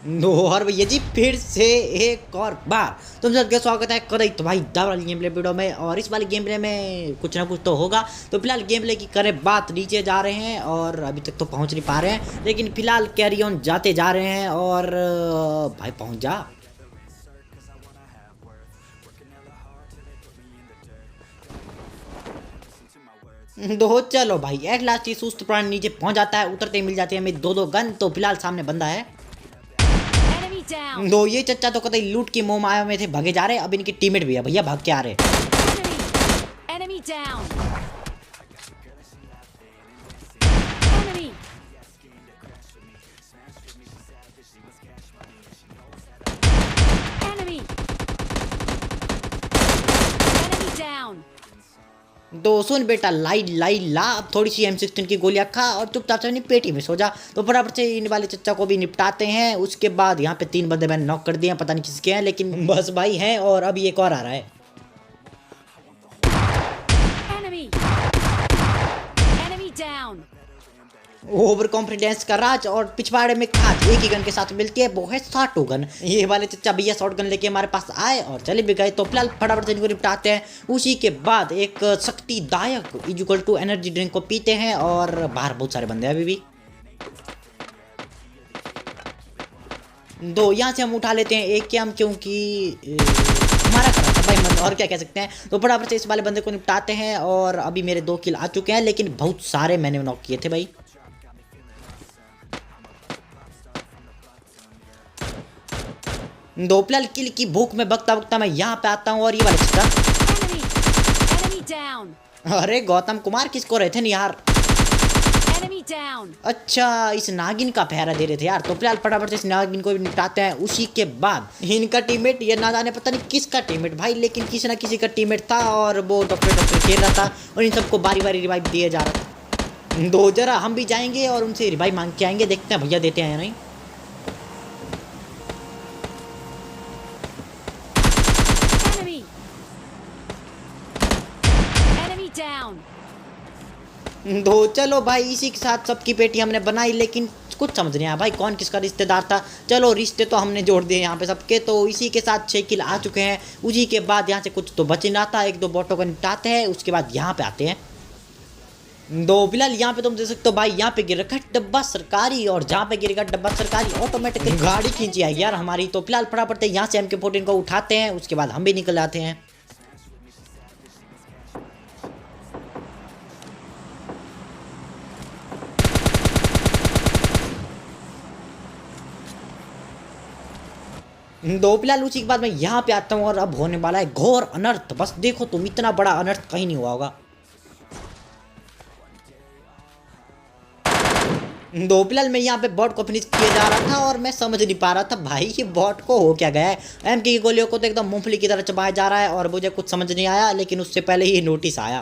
और भैया जी फिर से एक और बार तुम सबका स्वागत है कदई तो भाई दा वाली गेम प्ले वीडियो में। और इस वाली गेम प्ले में कुछ ना कुछ तो होगा। तो फिलहाल गेम प्ले की करें बात, नीचे जा रहे हैं और अभी तक तो पहुंच नहीं पा रहे हैं, लेकिन फिलहाल कैरी ऑन जाते जा रहे हैं। और भाई पहुंच जा। दो चलो भाई एट लास्ट ये सुस्त प्राणी नीचे पहुंच जाता है। उतरते ही मिल जाती है हमें दो गन। तो फिलहाल सामने बंदा है। दो ये चच्चा तो कतई लूट की मोह माया में थे, भागे जा रहे। अब इनके टीममेट भी है भैया, भाग के आ रहे। Enemy down. Enemy. Enemy. Enemy down. दो सुन बेटा, लाई लाई ला, अब थोड़ी सी M16 की गोलियां खा और चुपचाप से अपनी पेटी में सो जा। तो फटाफट से इन वाले चच्चा को भी निपटाते हैं। उसके बाद यहाँ पे 3 बंदे मैंने नॉक कर दिए हैं, पता नहीं किसके हैं, लेकिन बस भाई हैं। और अभी एक और आ रहा है। Enemy. Enemy down. Over confidence का राज और पिछवाड़े में खाज एक ही गन के साथ मिलती है, वो है शॉर्ट गन। ये वाले चच्चा भैया शॉर्ट गन लेके हमारे पास आए और चले भी गए। तो फिलहाल फटाफट से इनको निपटाते हैं। उसी के बाद एक शक्तिदायक इक्वल टू एनर्जी ड्रिंक को पीते हैं। और बाहर बहुत सारे बंदे हैं अभी भी। दो यहाँ से हम उठा लेते हैं एक के हम, क्योंकि हमारा करा था भाई मन, और क्या कह सकते हैं। तो फटाफट से इस वाले बंदे को निपटाते हैं। और अभी मेरे 2 किल आ चुके हैं, लेकिन बहुत सारे मैंने नॉक किए थे भाई। दो फिलहाल किल की भूख में बकता बकता मैं यहाँ पे आता हूँ। और ये वाले चच्चा, Enemy. Enemy down. अरे गौतम कुमार किसको रहे थे नहीं यार। Enemy down. अच्छा इस नागिन का पहरा दे रहे थे यार। तो फिलहाल फटाफट से इस नागिन को भी निपटाते हैं। उसी के बाद इनका टीममेट, ये ना जाने पता नहीं किसका टीममेट भाई, लेकिन किसी ना किसी का टीममेट था। और वो डॉक्टर खेल रहा था और इन सबको बारी बारी रिवाइव दिया जा रहा था। दो जरा हम भी जाएंगे और उनसे रिवाइव मांग के आएंगे, देखते हैं भैया देते हैं या नहीं। Enemy. Enemy down. दो चलो भाई इसी के साथ सबकी पेटी हमने बनाई, लेकिन कुछ समझ नहीं आया भाई कौन किसका रिश्तेदार था। चलो रिश्ते तो हमने जोड़ दिए यहाँ पे सबके। तो इसी के साथ 6 किल आ चुके हैं। उसी के बाद यहाँ से कुछ तो बच ना था, 1-2 बॉटों को निपटाते हैं। उसके बाद यहाँ पे आते हैं। दो फिलहाल यहाँ पे तुम देख सकते हो भाई, यहाँ पे गिर रखा है डब्बा सरकारी। और जहाँ पे गिरेगा डब्बा सरकारी ऑटोमेटिकली गाड़ी खींची आएगी यार हमारी। तो फिलहाल फटाफट यहाँ से MK14 को उठाते हैं। उसके बाद हम भी निकल आते हैं। दो फिलहाल उसी के बाद मैं यहाँ पे आता हूँ। और अब होने वाला है घोर अनर्थ। बस देखो तुम, इतना बड़ा अनर्थ कहीं नहीं हुआ होगा। दो फिलहाल मैं यहाँ पे बॉट को फिनिश किया जा रहा था और मैं समझ नहीं पा रहा था भाई ये बॉट को हो क्या गया है। MK की गोलियों को तो एकदम मूंगफली की तरह चबाया जा रहा है और मुझे कुछ समझ नहीं आया, लेकिन उससे पहले ही नोटिस आया।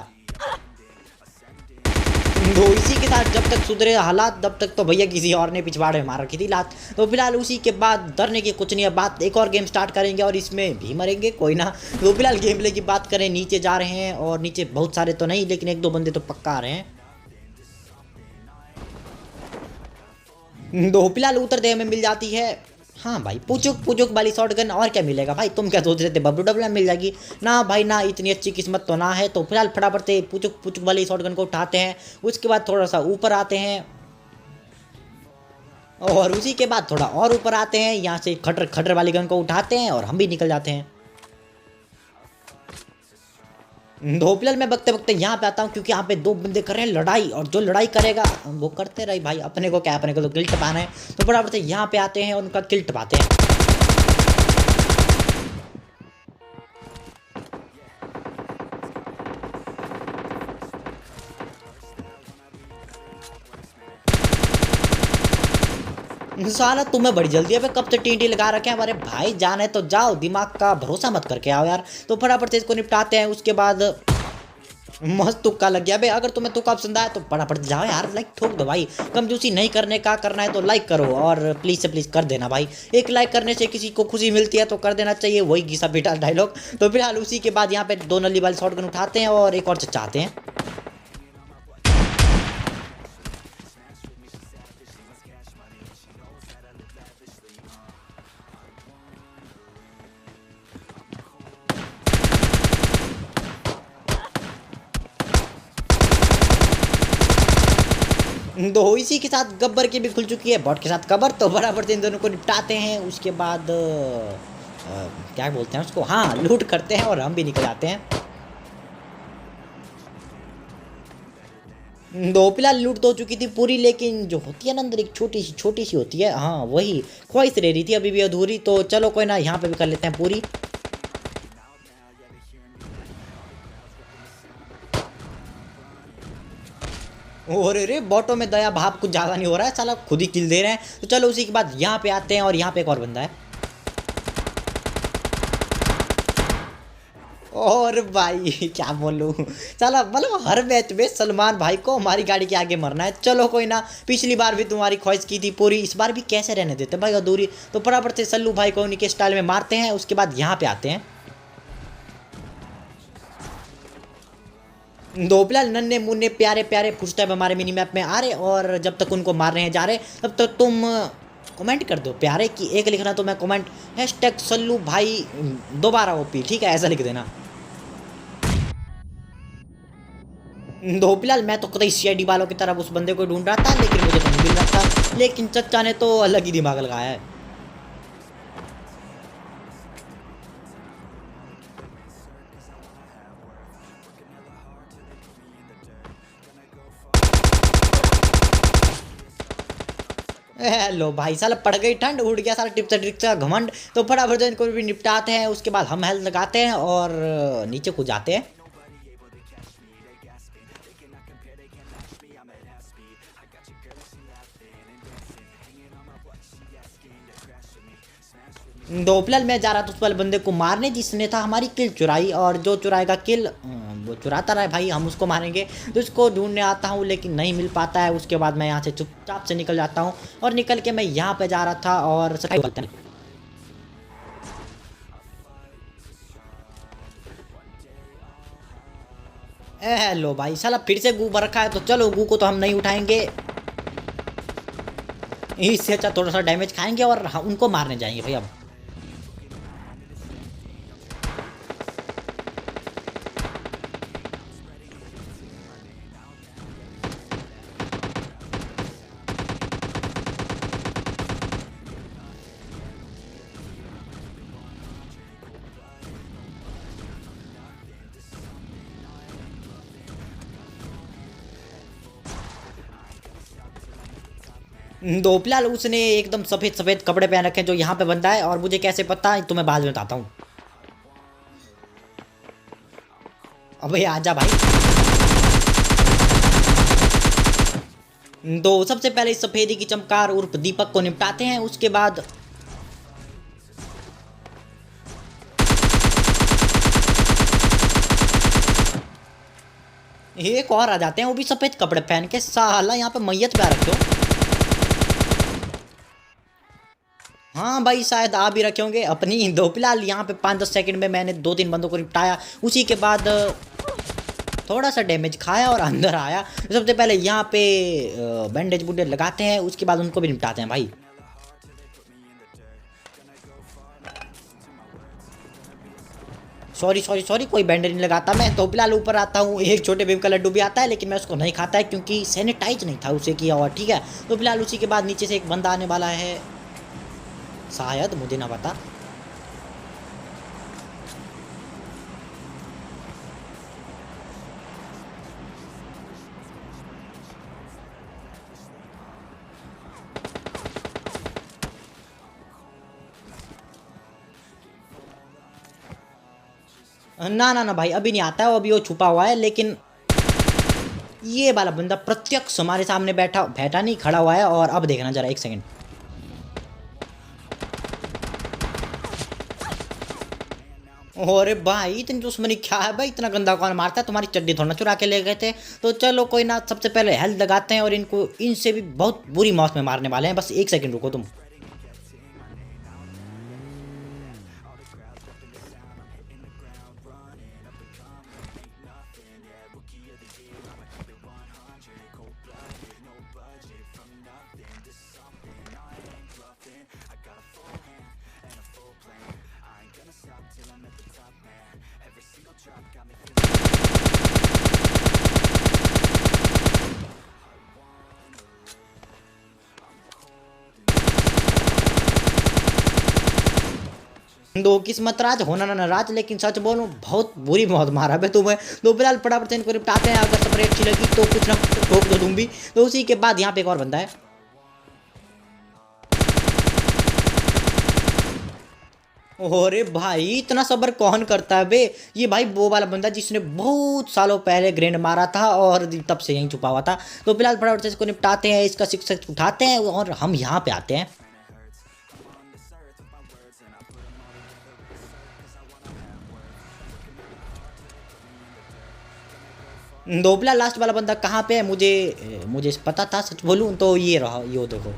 तो इसी के साथ जब तक सुधरे हालात तब तक तो भैया किसी और ने पिछवाड़े में मार रखी थी लात। तो फिलहाल उसी के बाद डरने की कुछ नहीं है बात, एक और गेम स्टार्ट करेंगे और इसमें भी मरेंगे कोई ना। तो फिलहाल गेम प्ले की बात करें, नीचे जा रहे हैं। और नीचे बहुत सारे तो नहीं, लेकिन 1-2 बंदे तो पक्का आ रहे हैं। दो फिलहाल उतरते हमें मिल जाती है, हाँ भाई पुचुक पुचुक वाली शॉट गन। और क्या मिलेगा भाई, तुम क्या सोच रहे थे बबलू डबल मिल जाएगी ना भाई ना, इतनी अच्छी किस्मत तो ना है। तो फिलहाल फटाफट से पुचुक पुचुक वाली शॉट गन को उठाते हैं। उसके बाद थोड़ा सा ऊपर आते हैं। और उसी के बाद थोड़ा और ऊपर आते हैं, यहाँ से खटर खटर वाली गन को उठाते हैं और हम भी निकल जाते हैं। दो फिलहाल मैं बकते बकते यहाँ पे आता हूँ, क्योंकि यहाँ पे 2 बंदे कर रहे हैं लड़ाई। और जो लड़ाई करेगा वो करते रहे भाई, अपने को क्या, अपने को तो किल टपाना है। तो फटाफट से यहाँ पे आते हैं और उनका किल टपाते हैं। साला तुम्हें बड़ी जल्दी है, कब से टीटी लगा रखे हैं हमारे भाई। जाने तो जाओ, दिमाग का भरोसा मत करके आओ यार। तो फटाफट से इसको निपटाते हैं। उसके बाद मस्त तुक्का लग गया बे। अगर तुम्हें तुक्का पसंद आया तो फटाफट जाओ यार, लाइक ठोक दो भाई। कंजूसी नहीं करने का, करना है तो लाइक करो और प्लीज से प्लीज कर देना भाई। एक लाइक करने से किसी को खुशी मिलती है तो कर देना चाहिए, वही घिसा पीटा डायलॉग। तो फिलहाल उसी के बाद यहाँ पे 2 नली वाली शॉटगन उठाते हैं और एक और चाहते हैं। दो इसी के साथ गब्बर की भी खुल चुकी है, बॉट के साथ कबर, तो बराबर से इन दोनों को निपटाते हैं। उसके बाद क्या बोलते हैं उसको, हाँ, लूट करते हैं और हम भी निकल जाते हैं। दो फिलहाल लूट तो हो चुकी थी पूरी, लेकिन जो होती है ना अंदर एक छोटी सी होती है, हाँ वही ख्वाहिश रह रही थी अभी भी अधूरी। तो चलो कोई ना, यहाँ पे भी कर लेते हैं पूरी। और अरे बॉटो में दया भाव कुछ ज़्यादा नहीं हो रहा है, साला खुद ही किल दे रहे हैं। तो चलो उसी के बाद यहाँ पे आते हैं और यहाँ पे एक और बंदा है। और भाई क्या बोलूँ, साला मतलब हर मैच में सलमान भाई को हमारी गाड़ी के आगे मरना है। चलो कोई ना, पिछली बार भी तुम्हारी ख्वाहिश की थी पूरी, इस बार भी कैसे रहने देते भाई अधूरी। तो फटाफट से सल्लू भाई को उन्हीं के स्टाइल में मारते हैं। उसके बाद यहाँ पे आते हैं दो फिलहाल नन्हे मुन्ने प्यारे प्यारे फुटस्टेप हमारे मिनी मैप में आ रहे, और जब तक उनको मार रहे हैं जा रहे, तब तक तुम कमेंट कर दो प्यारे की एक लिखना, तो मैं कमेंट हैशटैग सल्लू भाई दोबारा ओपी, ठीक है, ऐसा लिख देना। दो फिलहाल मैं तो कतई सीआईडी वालों की तरफ उस बंदे को ढूंढ रहा था, लेकिन मुझे तो नहीं मिल रहा था। लेकिन चच्चा ने तो अलग ही दिमाग लगाया है। हेलो भाई, साला पड़ गई ठंड, उड़ गया सारा टिप्स एंड ट्रिक्स का घमंड। तो फटाफट से इनको भी निपटाते हैं। उसके बाद हम हेल्थ लगाते हैं और नीचे कूद जाते हैं। दो फिलहाल मैं जा रहा था उस वाले बंदे को मारने जिसने था हमारी किल चुराई, और जो चुराएगा किल वो चुराता रहा भाई, हम उसको मारेंगे। तो उसको ढूंढने आता हूँ लेकिन नहीं मिल पाता है। उसके बाद मैं यहाँ से चुपचाप से निकल जाता हूँ, और निकल के मैं यहाँ पे जा रहा था और हेलो भाई, साला फिर से गू भर रखा है। तो चलो गू को तो हम नहीं उठाएंगे, इससे अच्छा थोड़ा सा डैमेज खाएंगे और उनको मारने जाएंगे भाई अब। दो फिलहाल उसने एकदम सफेद सफेद कपड़े पहन रखे हैं जो यहाँ पे बनता है, और मुझे कैसे पता है तुम्हें बाद में बताता हूँ। अबे आजा भाई। तो सबसे पहले इस सफेदी की चमकार उर्फ दीपक को निपटाते हैं। उसके बाद एक और आ जाते हैं, वो भी सफेद कपड़े पहन के। साला यहाँ पे मैयत पे आ रखे हो। हाँ भाई शायद आ भी रखे होंगे अपनी। दो फिलहाल यहाँ पे 5-10 सेकंड में मैंने 2-3 बंदों को निपटाया। उसी के बाद थोड़ा सा डैमेज खाया और अंदर आया। सबसे पहले यहाँ पे बैंडेज बुंडेज लगाते हैं, उसके बाद उनको भी निपटाते हैं भाई। सॉरी सॉरी सॉरी, कोई बैंडेज नहीं लगाता मैं। तो फिलहाल ऊपर आता हूँ, एक छोटे बेब का लड्डू भी आता है, लेकिन मैं उसको नहीं खाता है क्योंकि सैनिटाइज नहीं था उसे किया हुआ, ठीक है। तो फिलहाल उसी के बाद नीचे से एक बंदा आने वाला है, शायद, मुझे ना पता। ना ना ना भाई, अभी नहीं आता है, अभी वो छुपा हुआ है। लेकिन ये वाला बंदा प्रत्यक्ष हमारे सामने बैठा बैठा नहीं, खड़ा हुआ है। और अब देखना जरा, एक सेकंड। अरे भाई इतनी दुश्मनी क्या है भाई, इतना गंदा कौन मारता है, तुम्हारी चड्डी थोड़ा चुरा के ले गए थे। तो चलो कोई ना, सबसे पहले हेल्थ लगाते हैं और इनको इनसे भी बहुत बुरी मौत में मारने वाले हैं। बस एक सेकंड रुको तुम। दो किस्मत राज होना ना नाराज, लेकिन सच बोलूं बहुत बुरी मौत मारा बे तुम्हें। तो फिलहाल फटाफट से इनको निपटाते हैं, अगर स्प्रे अच्छी लगी तो कुछ ना कुछ ठोक दो तुम भी। तो उसी के बाद यहाँ पे एक और बंदा है। अरे भाई इतना सब्र कौन करता है बे। ये भाई वो वाला बंदा जिसने बहुत सालों पहले ग्रेंड मारा था और तब से यहीं छुपा हुआ था। तो फिलहाल फटाफट से इसको निपटाते हैं, इसका शिक्षा उठाते हैं और हम यहाँ पे आते हैं। दोपला लास्ट वाला बंदा कहाँ पे है, मुझे मुझे पता था, सच बोलूं तो ये रहा, ये देखो।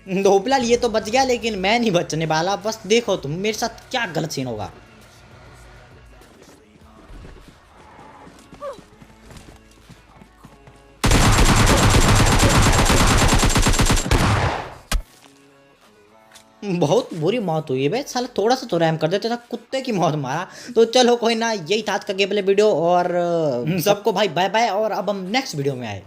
दोपला ये तो बच गया, लेकिन मैं नहीं बचने वाला। बस देखो तुम मेरे साथ क्या गलत सीन होगा। बहुत बुरी मौत हुई है भाई, साला थोड़ा सा तो रैम कर देते था, कुत्ते की मौत मारा। तो चलो कोई ना, यही था आज का गेम प्ले वीडियो और सबको भाई बाय बाय, और अब हम नेक्स्ट वीडियो में आए।